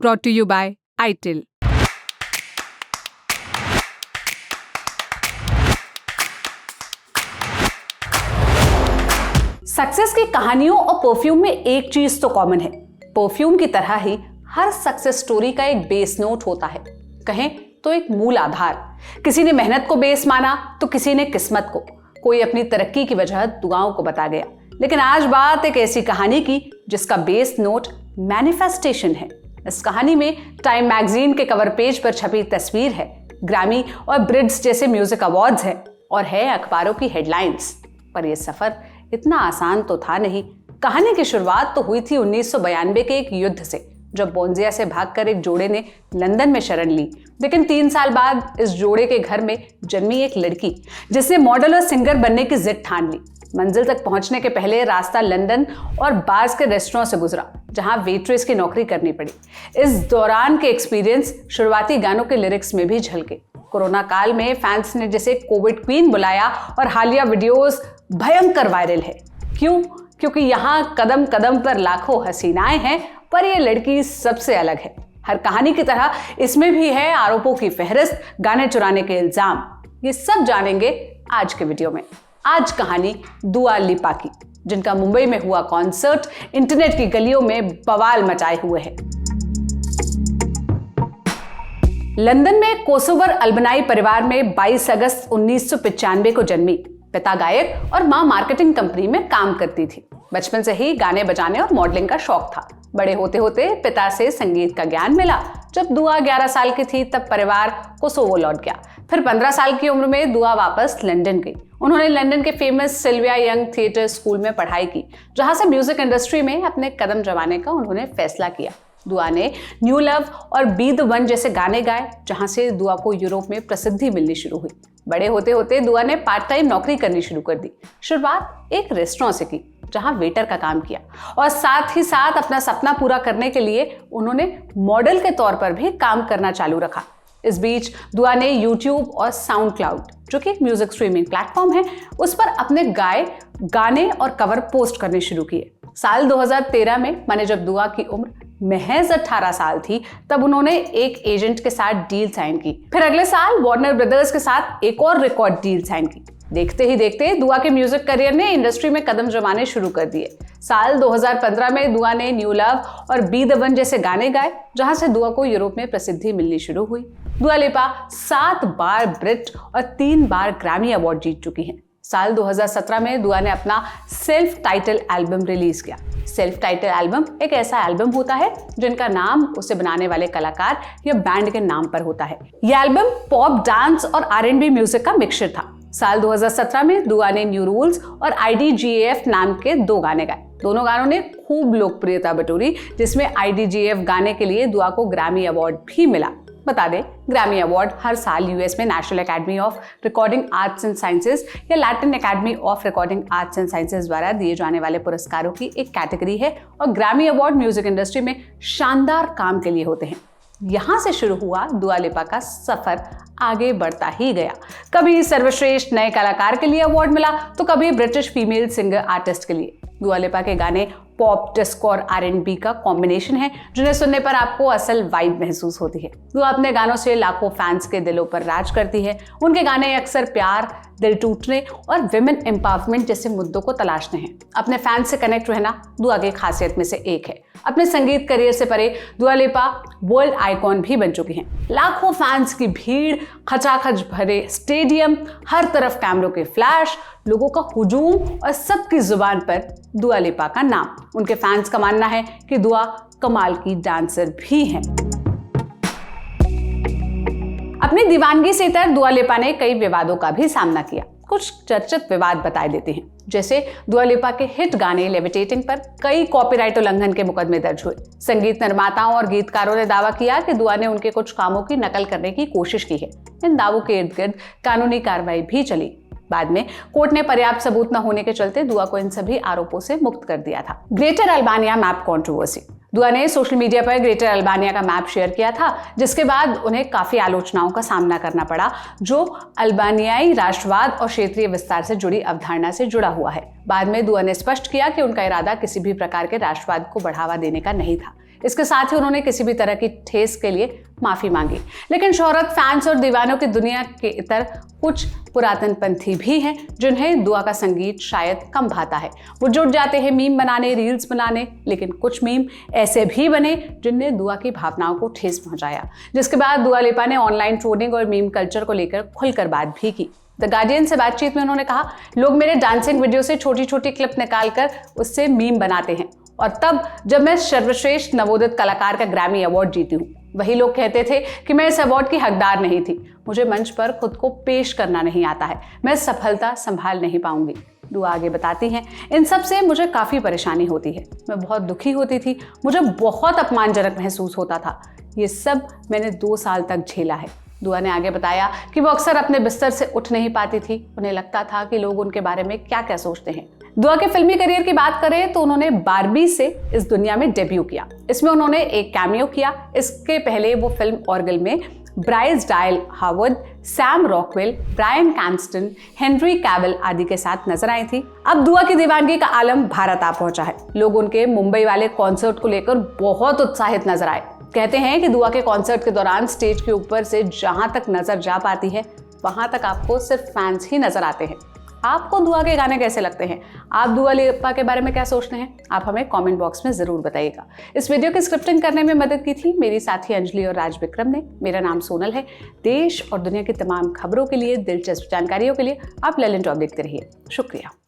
brought to you by ITIL. Success की कहानियों और परफ्यूम में एक चीज तो कॉमन है। परफ्यूम की तरह ही हर सक्सेस स्टोरी का एक बेस नोट होता है, कहें तो एक मूल आधार। किसी ने मेहनत को बेस माना तो किसी ने किस्मत को, कोई अपनी तरक्की की वजह दुआओं को बता गया। लेकिन आज बात एक ऐसी कहानी की जिसका बेस नोट मैनिफेस्टेशन है। इस कहानी में टाइम मैगजीन के कवर पेज पर छपी तस्वीर है, ग्रैमी और ब्रिट्स जैसे म्यूजिक अवार्ड्स हैं और है अखबारों की हेडलाइंस। पर यह सफर इतना आसान तो था नहीं। कहानी की शुरुआत तो हुई थी 1992 के एक युद्ध से, जब बोन्जिया से भागकर एक जोड़े ने लंदन में शरण ली। लेकिन 3 साल बाद इस जोड़े के घर में जन्मी एक लड़की, जिसने मॉडल और सिंगर बनने की जिद ठान ली। मंजिल तक पहुंचने के पहले रास्ता लंदन और बार्स के रेस्टोरेंट से गुजरा, जहां वेट्रेस की नौकरी करनी पड़ी। इस दौरान के एक्सपीरियंस शुरुआती गानों के लिरिक्स में भी झलके। कोरोना काल में फैंस ने जिसे कोविड क्वीन बुलाया और हालिया वीडियोस भयंकर वायरल है। क्यों? क्योंकि यहाँ कदम कदम पर लाखों हसीनाएं हैं, पर यह लड़की सबसे अलग है। हर कहानी की तरह इसमें भी है आरोपों की फहरिस्त, गाने चुराने के इल्जाम। ये सब जानेंगे आज के वीडियो में। आज कहानी दुआ लिपा की, जिनका मुंबई में हुआ कॉन्सर्ट इंटरनेट की गलियों में बवाल मचाए हुए है। लंदन में कोसोवर अल्बनाई परिवार में 22 अगस्त 1995 को जन्मी। पिता गायक और मां मार्केटिंग कंपनी में काम करती थी। बचपन से ही गाने बजाने और मॉडलिंग का शौक था। बड़े होते होते पिता से संगीत का ज्ञान मिला। जब दुआ 11 साल की थी तब परिवार कोसोवो लौट गया। फिर 15 साल की उम्र में दुआ वापस लंदन गई। उन्होंने लंदन के famous Sylvia Young theatre school में पढ़ाई की, जहां से म्यूजिक इंडस्ट्री में अपने कदम जमाने का उन्होंने फैसला किया। दुआ ने न्यू लव और बी द वन जैसे गाने गाए, जहां से दुआ को यूरोप में प्रसिद्धि मिलनी शुरू हुई। बड़े होते होते दुआ ने पार्ट टाइम नौकरी करनी शुरू कर दी। शुरुआत एक रेस्टोरेंट से की, जहां वेटर का काम किया, और साथ ही साथ अपना सपना पूरा करने के लिए उन्होंने मॉडल के तौर पर भी काम करना चालू रखा। इस बीच दुआ ने यूट्यूब और साउंड क्लाउड, जो कि एक म्यूजिक स्ट्रीमिंग प्लेटफॉर्म है, उस पर अपने गाए गाने और कवर पोस्ट करने शुरू किए। साल 2013 में, माने जब दुआ की उम्र महज 18 साल थी, तब उन्होंने एक एजेंट के साथ डील साइन की। फिर अगले साल वार्नर ब्रदर्स के साथ एक और रिकॉर्ड डील साइन की। देखते ही देखते दुआ के म्यूजिक करियर ने इंडस्ट्री में कदम जमाने शुरू कर दिए। साल 2015 में दुआ ने न्यू लव और बी द वन जैसे गाने गाए, जहां से दुआ को यूरोप में प्रसिद्धि मिलनी शुरू हुई। दुआ लिपा 7 बार ब्रिट और 3 बार ग्रैमी अवार्ड जीत चुकी हैं। साल 2017 में दुआ ने अपना सेल्फ टाइटल एल्बम रिलीज किया। सेल्फ टाइटल एल्बम एक ऐसा एल्बम होता है जिनका नाम उसे बनाने वाले कलाकार या बैंड के नाम पर होता है। यह एल्बम पॉप, डांस और R&B म्यूजिक का मिक्सचर था। साल 2017 में दुआ ने न्यू रूल्स और IDGAF नाम के 2 गाने गाए। दोनों गानों ने खूब लोकप्रियता बटोरी, जिसमें IDGAF गाने के लिए दुआ को ग्रैमी अवार्ड भी मिला। बता दें, ग्रैमी अवार्ड हर साल यूएस में National Academy of Recording Arts and Sciences या Latin Academy of Recording Arts and Sciences द्वारा दिए जाने वाले पुरस्कारों की एक कैटेगरी है, और ग्रैमी अवार्ड म्यूजिक इंडस्ट्री में शानदार काम के लिए होते हैं। यहां से शुरू हुआ दुआ लिपा का सफर आगे बढ़ता ही गया। कभी सर्वश्रेष्ठ नए कलाकार के लिए अवार्ड मिला, तो कभी ब्रिटिश फीमेल सिंगर आर्टिस्ट के लिए। दुआ लिपा के गाने पॉप, डिस्को और R&B का कॉम्बिनेशन है, जिन्हें सुनने पर आपको असल वाइब महसूस होती है। दुआ अपने गानों से लाखों फैंस के दिलों पर राज करती है। उनके गाने अक्सर प्यार, दिल टूटने और विमेन एम्पावरमेंट जैसे मुद्दों को तलाशते हैं। अपने फैंस से कनेक्ट रहना दुआ की खासियत में से एक है। अपने संगीत करियर से परे दुआ लिपा वर्ल्ड आइकॉन भी बन चुकी हैं। लाखों फैंस की भीड़, खचाखच भरे स्टेडियम, हर तरफ कैमरों के फ्लैश, लोगों का हुजूम और सबकी जुबान पर दुआ लिपा का नाम। उनके फैंस का मानना है कि दुआ कमाल की डांसर भी हैं। अपनी दीवानगी से इतर दुआ लिपा ने कई विवादों का भी सामना किया। कुछ चर्चित विवाद बताए देते हैं, जैसे दुआ लिपा के हिट गाने लेविटेटिंग पर कई कॉपीराइट उल्लंघन के मुकदमे दर्ज हुए। संगीत निर्माताओं और गीतकारों ने दावा किया कि दुआ ने उनके कुछ कामों की नकल करने की कोशिश की है। इन दावों के इर्द गिर्द कानूनी कार्रवाई भी चली। बाद में कोर्ट ने पर्याप्त सबूत न होने के चलते दुआ को इन सभी आरोपों से मुक्त कर दिया था। Greater Albania map controversy. दुआ ने सोशल मीडिया पर ग्रेटर अल्बानिया का मैप शेयर किया था, जिसके बाद उन्हें काफी आलोचनाओं का सामना करना पड़ा, जो अल्बानियाई राष्ट्रवाद और क्षेत्रीय विस्तार से जुड़ी अवधारणा से जुड़ा हुआ है। बाद में दुआ ने स्पष्ट किया कि उनका इरादा किसी भी प्रकार के राष्ट्रवाद को बढ़ावा देने का नहीं था। इसके साथ ही उन्होंने किसी भी तरह की ठेस के लिए माफी मांगी। लेकिन शोहरत, फैंस और दीवानों की दुनिया के इतर कुछ पुरातनपंथी भी हैं जिन्हें दुआ का संगीत शायद कम भाता है। वो जुट जाते हैं मीम बनाने, रील्स बनाने, लेकिन कुछ मीम ऐसे भी बने जिनने दुआ की भावनाओं को ठेस पहुंचाया, जिसके बाद दुआ लिपा ने ऑनलाइन ट्रोलिंग और मीम कल्चर को लेकर खुलकर बात भी की। द गार्डियन से बातचीत में उन्होंने कहा, लोग मेरे डांसिंग वीडियो से छोटी छोटी क्लिप निकालकर उससे मीम बनाते हैं, और तब जब मैं सर्वश्रेष्ठ नवोदित कलाकार का ग्रैमी अवार्ड जीती हूँ, वही लोग कहते थे कि मैं इस अवार्ड की हकदार नहीं थी, मुझे मंच पर खुद को पेश करना नहीं आता है, मैं सफलता संभाल नहीं पाऊंगी। दुआ आगे बताती हैं, इन सब से मुझे काफ़ी परेशानी होती है, मैं बहुत दुखी होती थी, मुझे बहुत अपमानजनक महसूस होता था, ये सब मैंने 2 साल तक झेला है। दुआ ने आगे बताया कि वो अक्सर अपने बिस्तर से उठ नहीं पाती थी, उन्हें लगता था कि लोग उनके बारे में क्या क्या सोचते हैं। दुआ के फिल्मी करियर की बात करें तो उन्होंने बारबी से इस दुनिया में डेब्यू किया। इसमें उन्होंने एक कैमियो किया। इसके पहले वो फिल्म ऑर्गल में Bryce Dallas Howard, Sam Rockwell, Bryan Cranston, Henry Cavill आदि के साथ नजर आई थी। अब दुआ की दीवानगी का आलम भारत आ पहुंचा है। लोग उनके मुंबई वाले कॉन्सर्ट को लेकर बहुत उत्साहित नजर आए। कहते हैं कि दुआ के कॉन्सर्ट के दौरान स्टेज के ऊपर से जहां तक नजर जा पाती है, वहां तक आपको सिर्फ फैंस ही नजर आते हैं। आपको दुआ के गाने कैसे लगते हैं? आप दुआ लिपा के बारे में क्या सोचते हैं? आप हमें कमेंट बॉक्स में जरूर बताइएगा। इस वीडियो की स्क्रिप्टिंग करने में मदद की थी मेरी साथी अंजलि और राज विक्रम ने। मेरा नाम सोनल है। देश और दुनिया की तमाम खबरों के लिए, दिलचस्प जानकारियों के लिए आप ललन टॉप देखते रहिए। शुक्रिया।